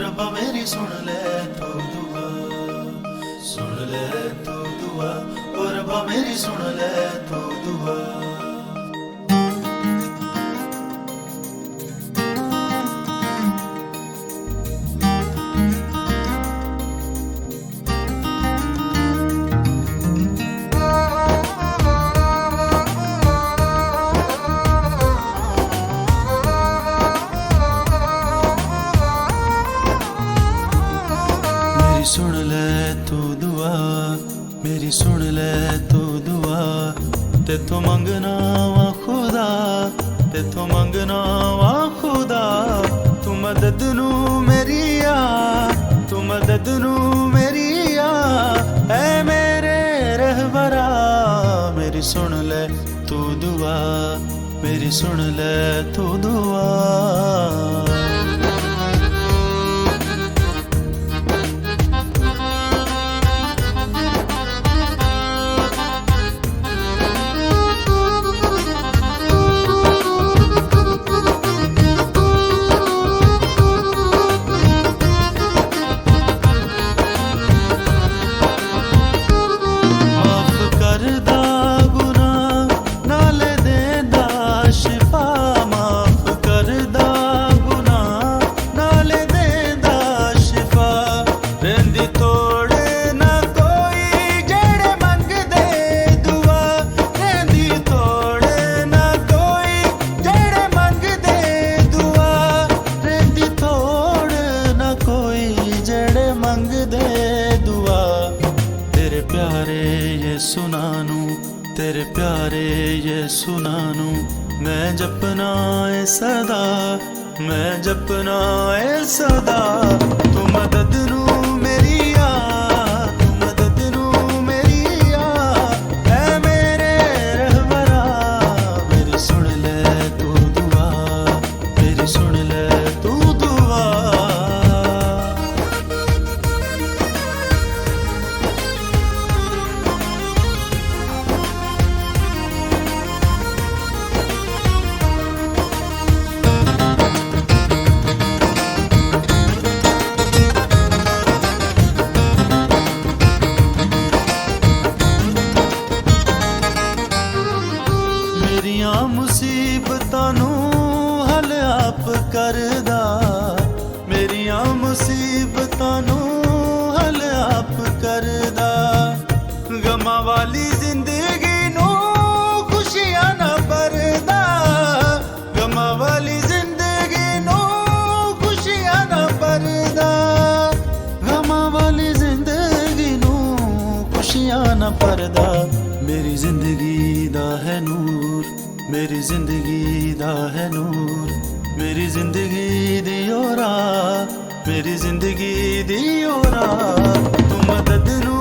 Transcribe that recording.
रब्बा मेरी सुन ले तू दुआ, सुन ले तू दुआ, ओ रब्बा मेरी सुन ले तू दुआ। सुन ले तू दुआ, मेरी सुन ले तू दुआ, ते तो मंगना वा खुदा, ते तो मंगना वा खुदा, तू मदद नू मेरी आ, तू मदद नू मेरी आ, ऐ मेरे रहबरा मेरी सुन ले तू दुआ, मेरी सुन ले तू दुआ। सुनानू तेरे प्यारे ये सुनानू, मैं जपना है सदा, मैं जपना है सदा, तू मदद नू मेरी आ, तू मदद नू मेरी आ, ऐ मेरे रहबरा मेरी सुन ले तू दुआ, मेरी सुन ले तू दुआ। मुसीबतां नू हल आप करदा, मेरियां मुसीबतां नू हल आप करदा, गमां वाली जिंदगी नू खुशियां ना भरदा, गमां वाली जिंदगी नू खुशियां ना भरदा, गमां वाली जिंदगी नू खुशियां ना भरदा, मेरी जिंदगी दा है नूर, मेरी जिंदगी दा है नूर, मेरी जिंदगी दी ओरा, मेरी जिंदगी दी ओरा, तू मदद नू